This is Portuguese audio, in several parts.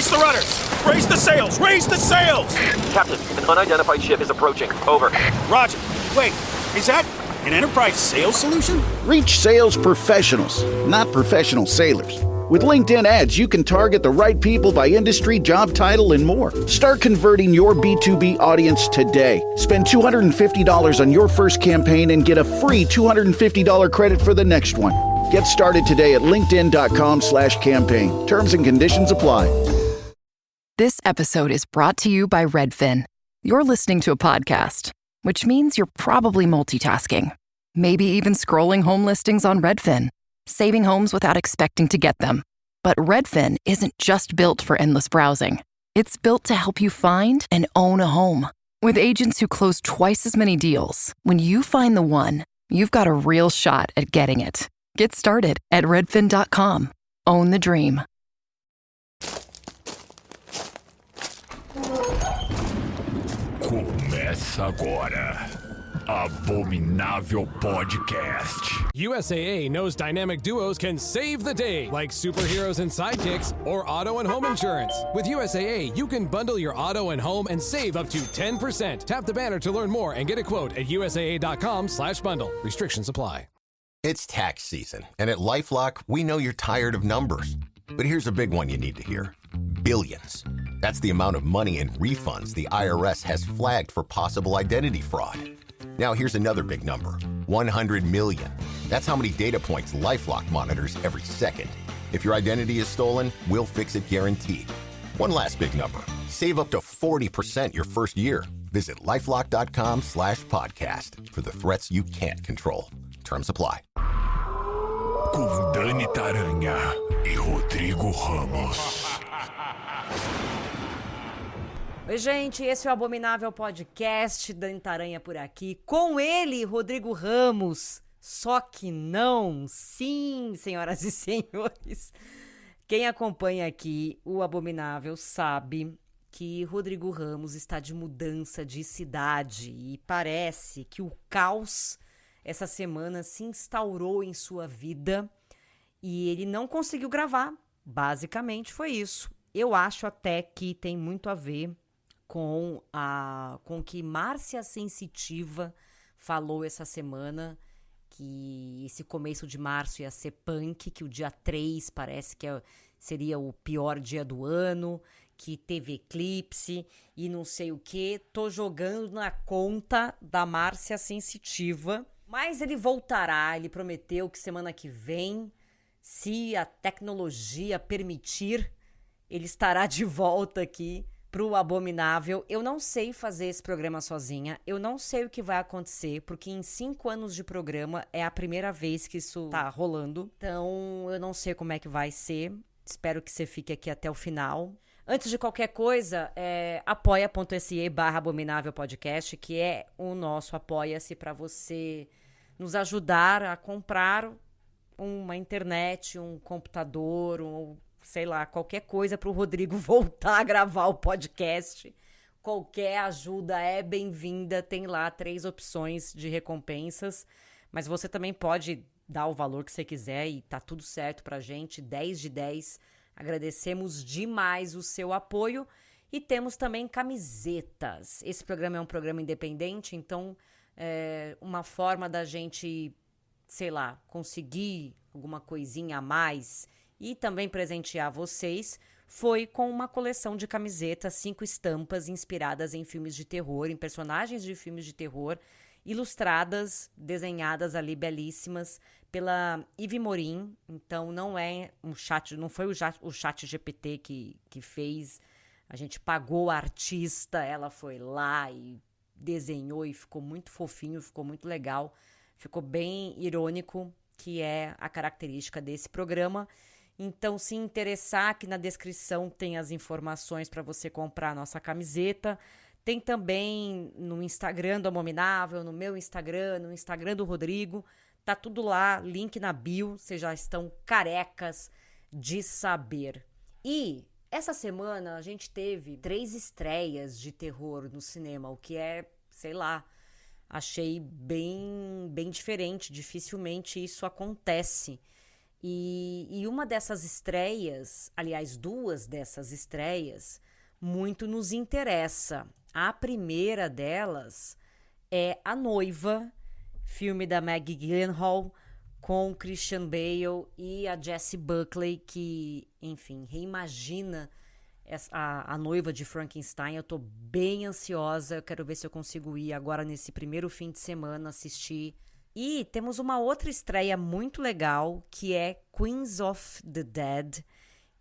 Brace the rudders! Raise the sails! Raise the sails! Captain, an unidentified ship is approaching. Over. Roger. Wait, is that an Enterprise sales solution? Reach sales professionals, not professional sailors. With LinkedIn ads, you can target the right people by industry, job title, and more. Start converting your B2B audience today. Spend $250 on your first campaign and get a free $250 credit for the next one. Get started today at linkedin.com/campaign. Terms and conditions apply. This episode is brought to you by Redfin. You're listening to a podcast, which means you're probably multitasking. Maybe even scrolling home listings on Redfin. Saving homes without expecting to get them. But Redfin isn't just built for endless browsing. It's built to help you find and own a home. With agents who close twice as many deals, when you find the one, you've got a real shot at getting it. Get started at redfin.com. Own the dream. Começa agora. Abominável Podcast. USAA knows dynamic duos can save the day, like superheroes and sidekicks, or auto and home insurance. With USAA, you can bundle your auto and home and save up to 10%. Tap the banner to learn more and get a quote at USAA.com/bundle. Restrictions apply. It's tax season, and at LifeLock, we know you're tired of numbers. But here's a big one you need to hear. Billions. That's the amount of money in refunds the IRS has flagged for possible identity fraud. Now here's another big number, 100 million. That's how many data points LifeLock monitors every second. If your identity is stolen, we'll fix it guaranteed. One last big number, save up to 40% your first year. Visit LifeLock.com/podcast for the threats you can't control. Terms apply. Com Dani Taranha e Rodrigo Ramos. Oi, gente, esse é o Abominável Podcast, Dani Taranha por aqui, com ele, Rodrigo Ramos, só que não, sim, senhoras e senhores, quem acompanha aqui o Abominável sabe que Rodrigo Ramos está de mudança de cidade e parece que o caos essa semana se instaurou em sua vida e ele não conseguiu gravar, basicamente foi isso. Eu acho até que tem muito a ver com o que Márcia Sensitiva falou essa semana, que esse começo de março ia ser punk, que o dia 3 parece que seria o pior dia do ano, que teve eclipse e não sei o que. Tô jogando na conta da Márcia Sensitiva, mas ele voltará, ele prometeu que semana que vem, se a tecnologia permitir, ele estará de volta aqui pro Abominável. Eu não sei fazer esse programa sozinha, eu não sei o que vai acontecer, porque em 5 anos de programa é a primeira vez que isso tá rolando, então eu não sei como é que vai ser, espero que você fique aqui até o final. Antes de qualquer coisa, apoia.se/Abominável Podcast, que é o nosso apoia-se para você nos ajudar a comprar uma internet, um computador, sei lá, qualquer coisa para o Rodrigo voltar a gravar o podcast. Qualquer ajuda é bem-vinda. Tem lá 3 opções de recompensas, mas você também pode dar o valor que você quiser e tá tudo certo pra gente, 10 de 10. Agradecemos demais o seu apoio e temos também camisetas. Esse programa é um programa independente, então é uma forma da gente, sei lá, conseguir alguma coisinha a mais e também presentear vocês, foi com uma coleção de camisetas, 5 estampas inspiradas em filmes de terror, em personagens de filmes de terror, ilustradas, desenhadas ali, belíssimas, pela Ive Morim. Então não é um chat, não foi o chat GPT que fez, a gente pagou a artista, ela foi lá e desenhou e ficou muito fofinho, ficou muito legal, ficou bem irônico, que é a característica desse programa. Então, se interessar, aqui na descrição tem as informações para você comprar a nossa camiseta. Tem também no Instagram do Abominável, no meu Instagram, no Instagram do Rodrigo. Tá tudo lá, link na bio. Vocês já estão carecas de saber. E essa semana a gente teve 3 estreias de terror no cinema, o que é, sei lá, achei bem diferente. Dificilmente isso acontece. E uma dessas estreias, aliás, 2 dessas estreias, muito nos interessa. A primeira delas é A Noiva, filme da Maggie Gyllenhaal, com Christian Bale e a Jessie Buckley, que, enfim, reimagina a noiva de Frankenstein. Eu tô bem ansiosa, eu quero ver se eu consigo ir agora nesse primeiro fim de semana assistir. E temos uma outra estreia muito legal, que é Queens of the Dead,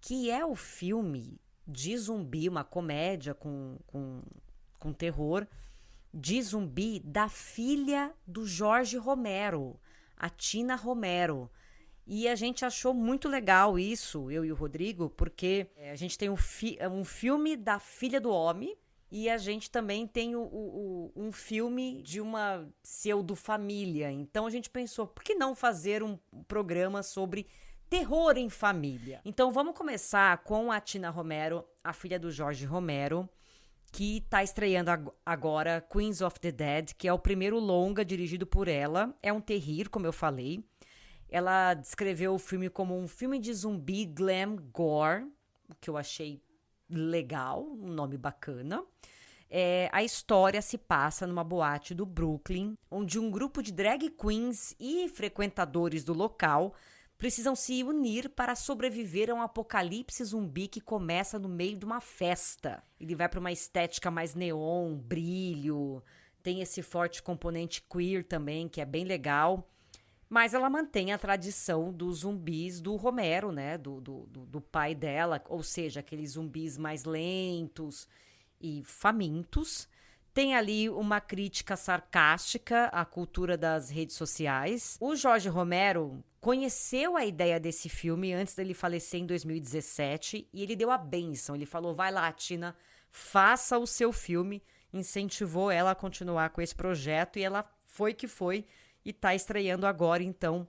que é o filme de zumbi, uma comédia com terror, de zumbi da filha do Jorge Romero, a Tina Romero. E a gente achou muito legal isso, eu e o Rodrigo, porque a gente tem um filme da filha do homem e a gente também tem um filme de uma pseudo-família. Então a gente pensou, por que não fazer um programa sobre terror em família? Então vamos começar com a Tina Romero, a filha do Jorge Romero, que está estreando agora Queens of the Dead, que é o primeiro longa dirigido por ela. É um terrir, como eu falei. Ela descreveu o filme como um filme de zumbi glam gore, o que eu achei legal, um nome bacana. A história se passa numa boate do Brooklyn, onde um grupo de drag queens e frequentadores do local precisam se unir para sobreviver a um apocalipse zumbi que começa no meio de uma festa. Ele vai para uma estética mais neon, brilho, tem esse forte componente queer também, que é bem legal. Mas ela mantém a tradição dos zumbis do Romero, né? Do pai dela, ou seja, aqueles zumbis mais lentos e famintos. Tem ali uma crítica sarcástica à cultura das redes sociais. O Jorge Romero conheceu a ideia desse filme antes dele falecer em 2017 e ele deu a bênção. Ele falou, vai lá, Tina, faça o seu filme. Incentivou ela a continuar com esse projeto e ela foi que foi. E tá estreando agora, então,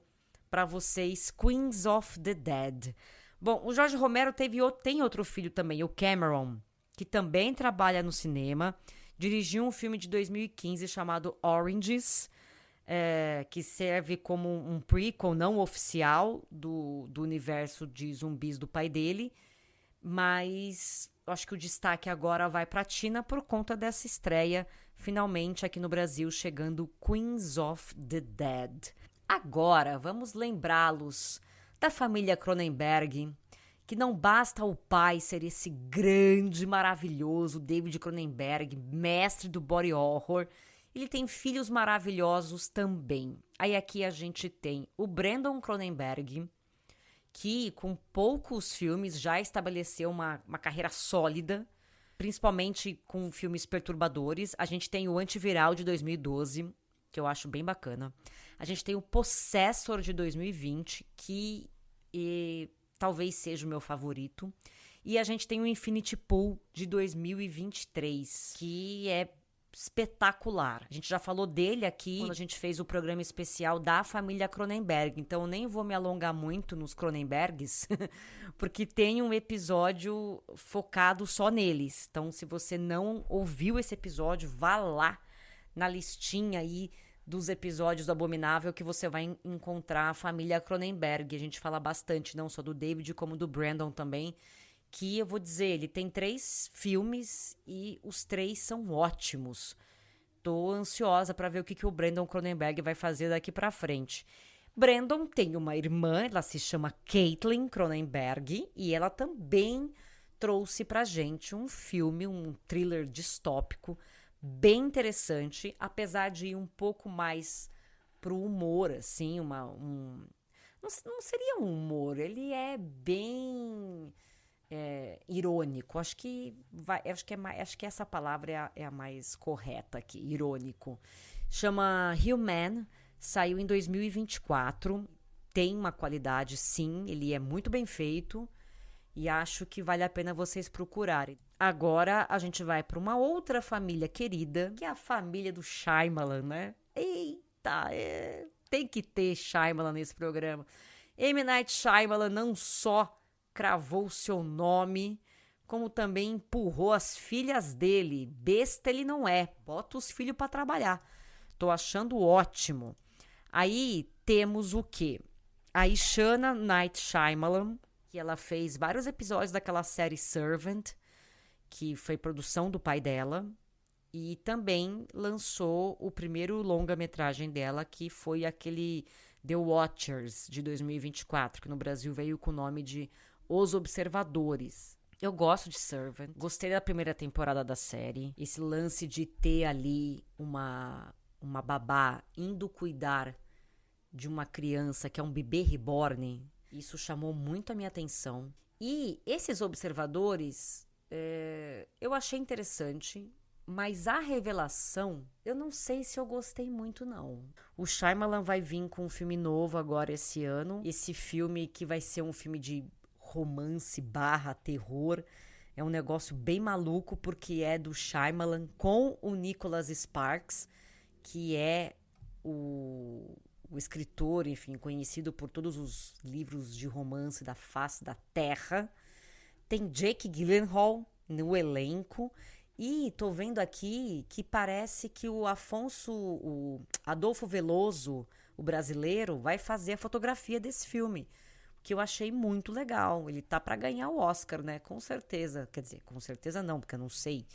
para vocês, Queens of the Dead. Bom, o Jorge Romero tem outro filho também, o Cameron, que também trabalha no cinema. Dirigiu um filme de 2015 chamado Oranges, que serve como um prequel não oficial do universo de zumbis do pai dele. Mas eu acho que o destaque agora vai para a Tina por conta dessa estreia, finalmente aqui no Brasil, chegando Queens of the Dead. Agora, vamos lembrá-los da família Cronenberg, que não basta o pai ser esse grande, maravilhoso David Cronenberg, mestre do body horror, ele tem filhos maravilhosos também. Aí aqui a gente tem o Brandon Cronenberg, que com poucos filmes já estabeleceu uma carreira sólida, principalmente com filmes perturbadores. A gente tem o Antiviral de 2012, que eu acho bem bacana. A gente tem o Possessor de 2020, que talvez seja o meu favorito. E a gente tem o Infinity Pool de 2023, que é espetacular. A gente já falou dele aqui quando a gente fez o programa especial da família Cronenberg, então eu nem vou me alongar muito nos Cronenbergs, porque tem um episódio focado só neles. Então, se você não ouviu esse episódio, vá lá na listinha aí dos episódios do Abominável que você vai encontrar a família Cronenberg. A gente fala bastante, não só do David, como do Brandon também, que eu vou dizer, ele tem 3 filmes e os 3 são ótimos. Tô ansiosa para ver o que o Brandon Cronenberg vai fazer daqui para frente. Brandon tem uma irmã, ela se chama Caitlin Cronenberg, e ela também trouxe pra gente um filme, um thriller distópico, bem interessante, apesar de ir um pouco mais pro humor, assim, não seria um humor, ele é bem irônico. Acho que essa palavra é a mais correta aqui, irônico. Chama Human, saiu em 2024, tem uma qualidade, sim, ele é muito bem feito e acho que vale a pena vocês procurarem. Agora a gente vai para uma outra família querida, que é a família do Shyamalan, né? Eita, tem que ter Shyamalan nesse programa. M. Night Shyamalan não só cravou seu nome, como também empurrou as filhas dele. Besta ele não é, bota os filhos para trabalhar. Tô achando ótimo. Aí temos o quê? a Ishana Night Shyamalan, que ela fez vários episódios daquela série Servant, que foi produção do pai dela, e também lançou o primeiro longa-metragem dela, que foi aquele The Watchers, de 2024, que no Brasil veio com o nome de Os Observadores. Eu gosto de Servant, gostei da primeira temporada da série, esse lance de ter ali uma babá indo cuidar de uma criança que é um bebê reborn, isso chamou muito a minha atenção. E esses observadores, eu achei interessante, mas a revelação, eu não sei se eu gostei muito, não. O Shyamalan vai vir com um filme novo agora esse ano, esse filme que vai ser um filme de romance / terror, é um negócio bem maluco, porque é do Shyamalan com o Nicholas Sparks, que é o escritor, enfim, conhecido por todos os livros de romance da face da Terra. Tem Jake Gyllenhaal no elenco, e tô vendo aqui que parece que o Adolfo Veloso, o brasileiro, vai fazer a fotografia desse filme, que eu achei muito legal. Ele tá para ganhar o Oscar, né? Com certeza. Quer dizer, com certeza não, porque eu não sei.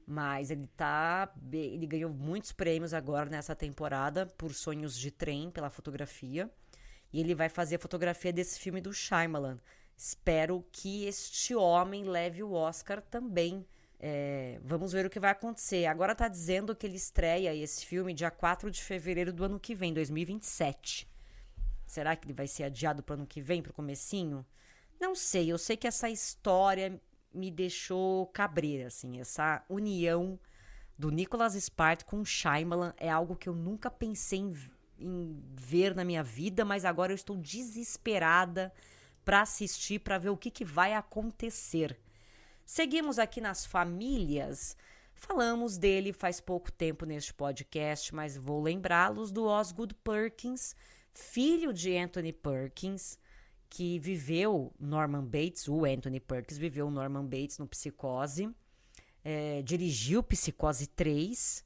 Mas ele ganhou muitos prêmios agora nessa temporada por Sonhos de Trem, pela fotografia. E ele vai fazer a fotografia desse filme do Shyamalan. Espero que este homem leve o Oscar também. Vamos ver o que vai acontecer. Agora tá dizendo que ele estreia esse filme dia 4 de fevereiro do ano que vem, 2027. Será que ele vai ser adiado para o ano que vem, para o comecinho? Não sei, eu sei que essa história me deixou cabreira, assim. Essa união do Nicholas Sparks com o Shyamalan é algo que eu nunca pensei em ver na minha vida, mas agora eu estou desesperada para assistir, para ver o que vai acontecer. Seguimos aqui nas famílias. Falamos dele faz pouco tempo neste podcast, mas vou lembrá-los do Osgood Perkins, filho de Anthony Perkins, que viveu Norman Bates. O Anthony Perkins viveu Norman Bates no Psicose, dirigiu Psicose 3,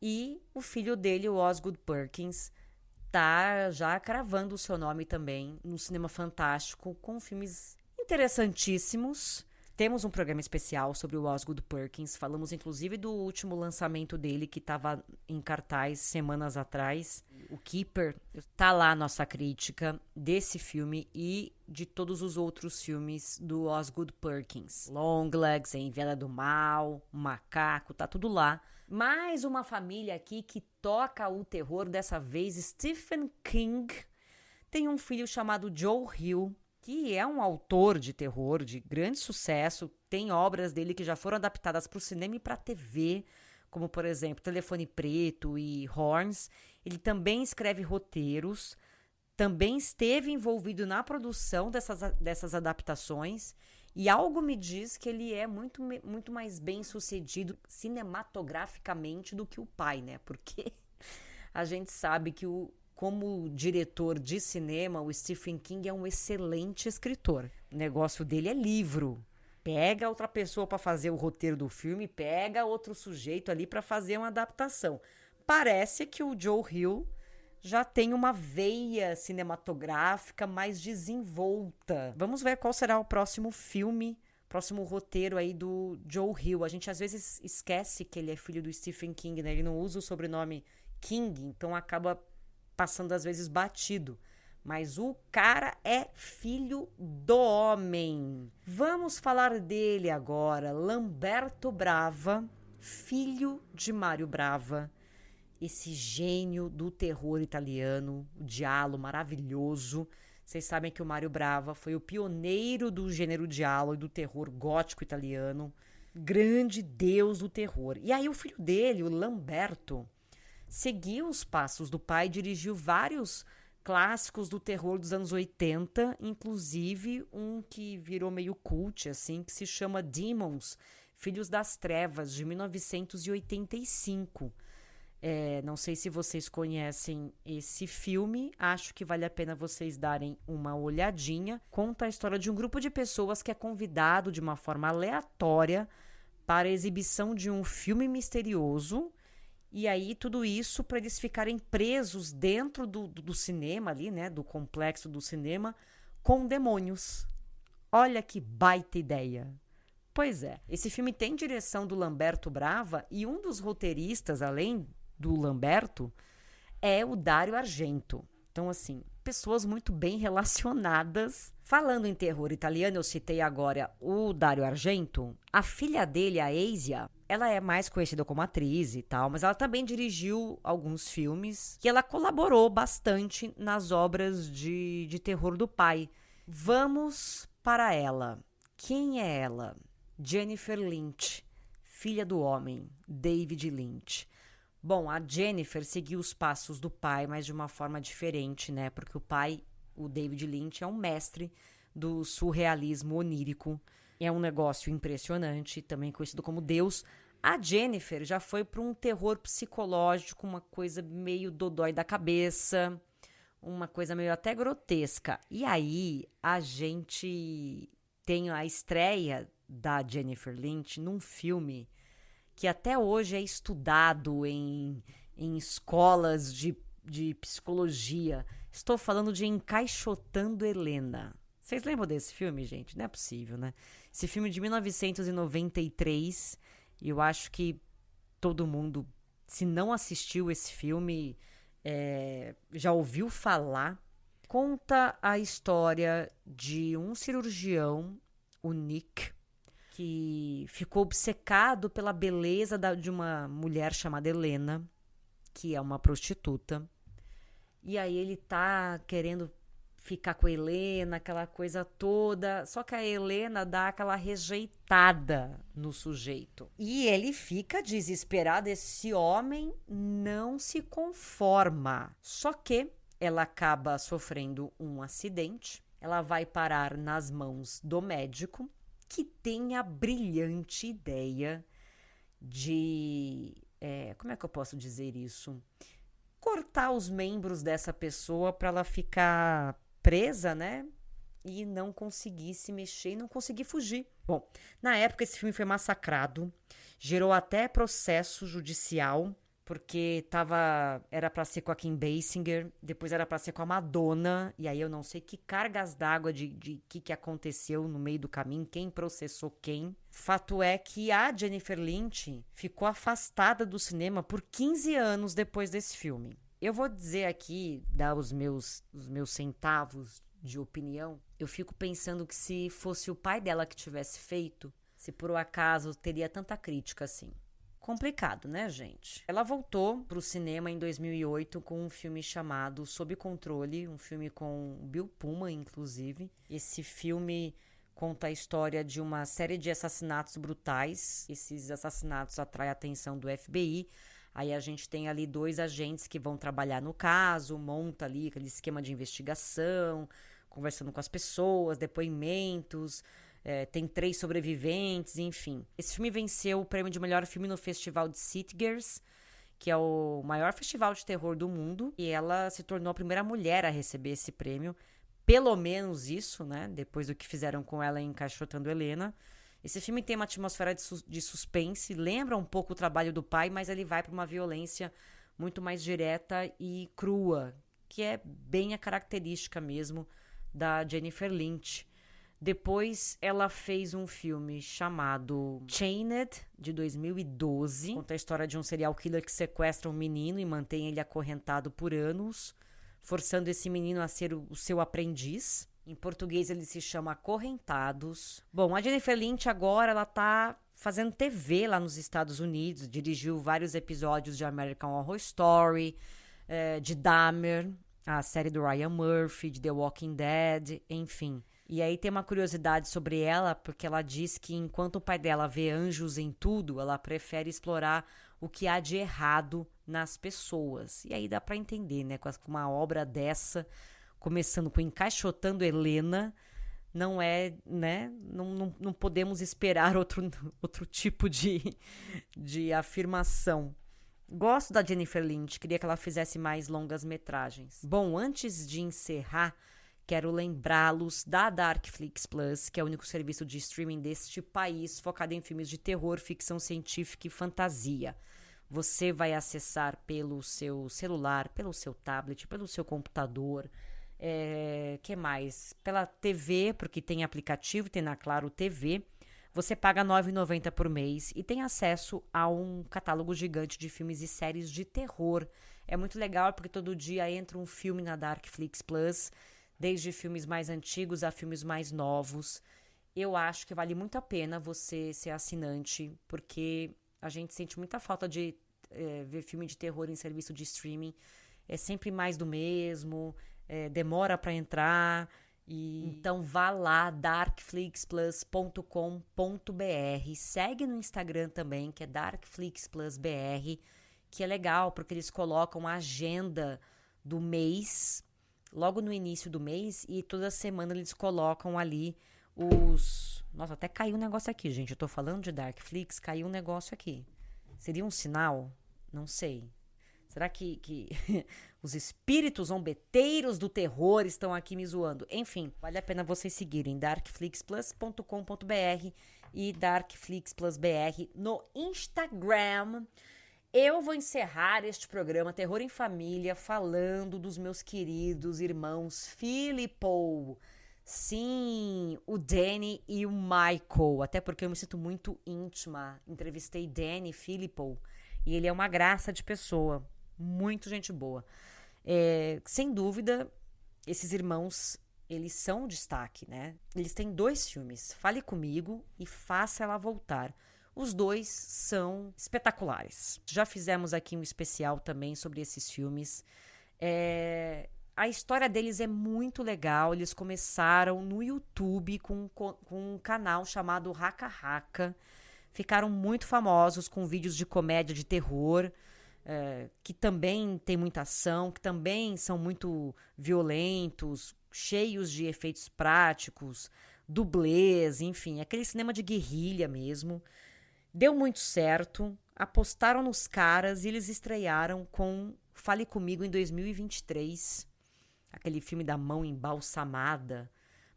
e o filho dele, o Osgood Perkins, tá já cravando o seu nome também no cinema fantástico, com filmes interessantíssimos. Temos um programa especial sobre o Osgood Perkins, falamos inclusive do último lançamento dele, que estava em cartaz semanas atrás, o Keeper. Tá lá a nossa crítica desse filme e de todos os outros filmes do Osgood Perkins. Longlegs, A Enviada do Mal, Macaco, tá tudo lá. Mais uma família aqui que toca o terror, dessa vez Stephen King. Tem um filho chamado Joe Hill, que é um autor de terror de grande sucesso. Tem obras dele que já foram adaptadas para o cinema e para a TV, como, por exemplo, Telefone Preto e Horns. Ele também escreve roteiros, também esteve envolvido na produção dessas adaptações, e algo me diz que ele é muito, muito mais bem sucedido cinematograficamente do que o pai, né? Porque a gente sabe que como diretor de cinema, o Stephen King é um excelente escritor. O negócio dele é livro. Pega outra pessoa para fazer o roteiro do filme, pega outro sujeito ali para fazer uma adaptação. Parece que o Joe Hill já tem uma veia cinematográfica mais desenvolta. Vamos ver qual será o próximo filme, próximo roteiro aí do Joe Hill. A gente às vezes esquece que ele é filho do Stephen King, né? Ele não usa o sobrenome King, então acaba passando às vezes batido. Mas o cara é filho do homem. Vamos falar dele agora. Lamberto Brava, filho de Mário Brava. Esse gênio do terror italiano, o giallo maravilhoso. Vocês sabem que o Mário Brava foi o pioneiro do gênero giallo e do terror gótico italiano. Grande deus do terror. E aí o filho dele, o Lamberto, seguiu os passos do pai, dirigiu vários clássicos do terror dos anos 80, inclusive um que virou meio cult, assim, que se chama Demons, Filhos das Trevas, de 1985. Não sei se vocês conhecem esse filme, acho que vale a pena vocês darem uma olhadinha. Conta a história de um grupo de pessoas que é convidado de uma forma aleatória para a exibição de um filme misterioso, E aí, tudo isso para eles ficarem presos dentro do cinema ali, né? Do complexo do cinema, com demônios. Olha que baita ideia. Pois é, esse filme tem direção do Lamberto Brava e um dos roteiristas, além do Lamberto, é o Dario Argento. Então, assim, pessoas muito bem relacionadas. Falando em terror italiano, eu citei agora o Dario Argento. A filha dele, a Asia, ela é mais conhecida como atriz e tal, mas ela também dirigiu alguns filmes e ela colaborou bastante nas obras de terror do pai. Vamos para ela. Quem é ela? Jennifer Lynch, filha do homem, David Lynch. Bom, a Jennifer seguiu os passos do pai, mas de uma forma diferente, né? Porque o pai, o David Lynch, é um mestre do surrealismo onírico. É um negócio impressionante, também conhecido como Deus. A Jennifer já foi para um terror psicológico, uma coisa meio dodói da cabeça, uma coisa meio até grotesca. E aí, a gente tem a estreia da Jennifer Lynch num filme que até hoje é estudado em escolas de psicologia. Estou falando de Encaixotando Helena. Vocês lembram desse filme, gente? Não é possível, né? Esse filme de 1993, e eu acho que todo mundo, se não assistiu esse filme, já ouviu falar. Conta a história de um cirurgião, o Nick, que ficou obcecado pela beleza de uma mulher chamada Helena, que é uma prostituta. E aí ele tá querendo ficar com a Helena, aquela coisa toda. Só que a Helena dá aquela rejeitada no sujeito. E ele fica desesperado. Esse homem não se conforma. Só que ela acaba sofrendo um acidente. Ela vai parar nas mãos do médico, que tem a brilhante ideia de... como é que eu posso dizer isso? Cortar os membros dessa pessoa para ela ficar presa, né? E não conseguir se mexer e não conseguir fugir. Bom, na época esse filme foi massacrado, gerou até processo judicial, porque era para ser com a Kim Basinger, depois era para ser com a Madonna, e aí eu não sei que cargas d'água de que aconteceu no meio do caminho, quem processou quem. Fato é que a Jennifer Lynch ficou afastada do cinema por 15 anos depois desse filme. Eu vou dizer aqui, dar os meus centavos de opinião, eu fico pensando que se fosse o pai dela que tivesse feito, se por um acaso teria tanta crítica assim. Complicado, né, gente? Ela voltou pro cinema em 2008 com um filme chamado Sob Controle, um filme com Bill Pullman, inclusive. Esse filme conta a história de uma série de assassinatos brutais. Esses assassinatos atraem a atenção do FBI. Aí a gente tem ali 2 agentes que vão trabalhar no caso, monta ali aquele esquema de investigação, conversando com as pessoas, depoimentos... tem 3 sobreviventes, enfim. Esse filme venceu o prêmio de melhor filme no Festival de Sitges, que é o maior festival de terror do mundo. E ela se tornou a primeira mulher a receber esse prêmio. Pelo menos isso, né? Depois do que fizeram com ela em Encaixotando Helena. Esse filme tem uma atmosfera de suspense, lembra um pouco o trabalho do pai, mas ele vai para uma violência muito mais direta e crua, que é bem a característica mesmo da Jennifer Lynch. Depois ela fez um filme chamado Chained, de 2012. Conta a história de um serial killer que sequestra um menino e mantém ele acorrentado por anos, forçando esse menino a ser o seu aprendiz. Em português ele se chama Acorrentados. Bom, a Jennifer Lynch agora ela tá fazendo TV lá nos Estados Unidos. Dirigiu vários episódios de American Horror Story, de Dahmer, a série do Ryan Murphy, de The Walking Dead, enfim. E aí tem uma curiosidade sobre ela, porque ela diz que enquanto o pai dela vê anjos em tudo, ela prefere explorar o que há de errado nas pessoas. E aí dá pra entender, né? Com uma obra dessa, começando com Encaixotando Helena, não é, né? Não podemos esperar outro tipo de afirmação. Gosto da Jennifer Lynch, queria que ela fizesse mais longas metragens. Bom, antes de encerrar, quero lembrá-los da Darkflix Plus, que é o único serviço de streaming deste país focado em filmes de terror, ficção científica e fantasia. Você vai acessar pelo seu celular, pelo seu tablet, pelo seu computador. Que mais? Pela TV, porque tem aplicativo, tem na Claro TV. Você paga R$ 9,90 por mês e tem acesso a um catálogo gigante de filmes e séries de terror. É muito legal porque todo dia entra um filme na Darkflix Plus, desde filmes mais antigos a filmes mais novos. Eu acho que vale muito a pena você ser assinante, porque a gente sente muita falta de ver filme de terror em serviço de streaming. É sempre mais do mesmo, demora para entrar. Então vá lá, darkflixplus.com.br. Segue no Instagram também, que é darkflixplusbr, que é legal, porque eles colocam a agenda do mês, logo no início do mês, e toda semana eles colocam ali os... Nossa, até caiu um negócio aqui, gente. Eu tô falando de Darkflix, caiu um negócio aqui. Seria um sinal? Não sei. Será que os espíritos zombeteiros do terror estão aqui me zoando? Enfim, vale a pena vocês seguirem darkflixplus.com.br e darkflixplusbr no Instagram. Eu vou encerrar este programa Terror em Família falando dos meus queridos irmãos Filippo. Sim, o Danny e o Michael, até porque eu me sinto muito íntima. Entrevistei Danny Filippo e ele é uma graça de pessoa, muito gente boa. Sem dúvida, esses irmãos, eles são destaque, né? Eles têm 2 filmes, Fale Comigo e Faça Ela Voltar. Os 2 são espetaculares. Já fizemos aqui um especial também sobre esses filmes. A história deles é muito legal. Eles começaram no YouTube com um canal chamado Haka Haka. Ficaram muito famosos com vídeos de comédia de terror, que também tem muita ação, que também são muito violentos, cheios de efeitos práticos, dublês, enfim, aquele cinema de guerrilha mesmo. Deu muito certo, apostaram nos caras e eles estrearam com Fale Comigo em 2023. Aquele filme da mão embalsamada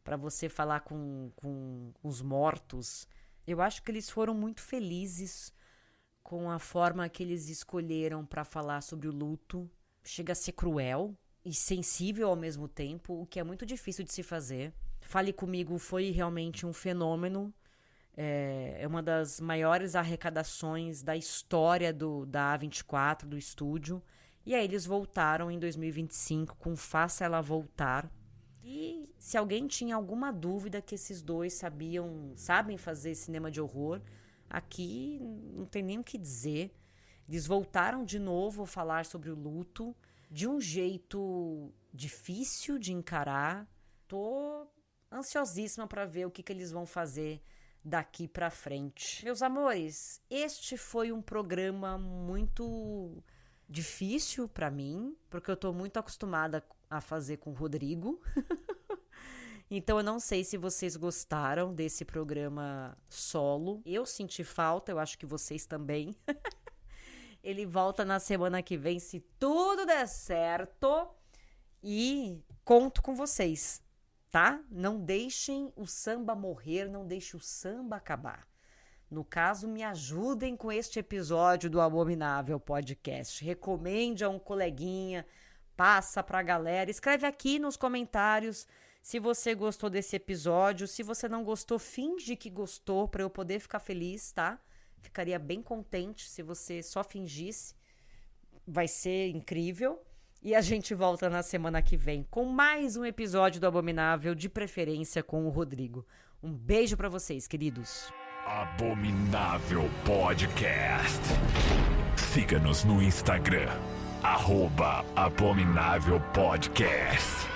para você falar com os mortos. Eu acho que eles foram muito felizes com a forma que eles escolheram para falar sobre o luto. Chega a ser cruel e sensível ao mesmo tempo, o que é muito difícil de se fazer. Fale Comigo foi realmente um fenômeno. É uma das maiores arrecadações da história da A24, do estúdio. E aí eles voltaram em 2025 com Faça Ela Voltar. E se alguém tinha alguma dúvida que esses 2 sabem fazer cinema de horror, aqui não tem nem o que dizer. Eles voltaram de novo a falar sobre o luto de um jeito difícil de encarar. Tô ansiosíssima para ver o que eles vão fazer daqui para frente. Meus amores, este foi um programa muito difícil para mim, porque eu tô muito acostumada a fazer com o Rodrigo. Então eu não sei se vocês gostaram desse programa solo. Eu senti falta, eu acho que vocês também. Ele volta na semana que vem, se tudo der certo. E conto com vocês, tá? Não deixem o samba morrer, não deixem o samba acabar. No caso, me ajudem com este episódio do Abominável Podcast. Recomende a um coleguinha, passa pra galera. Escreve aqui nos comentários se você gostou desse episódio. Se você não gostou, finge que gostou pra eu poder ficar feliz, tá? Ficaria bem contente se você só fingisse. Vai ser incrível. E a gente volta na semana que vem com mais um episódio do Abominável, de preferência com o Rodrigo. Um beijo pra vocês, queridos. Abominável Podcast. Siga-nos no Instagram, @Abominável Podcast.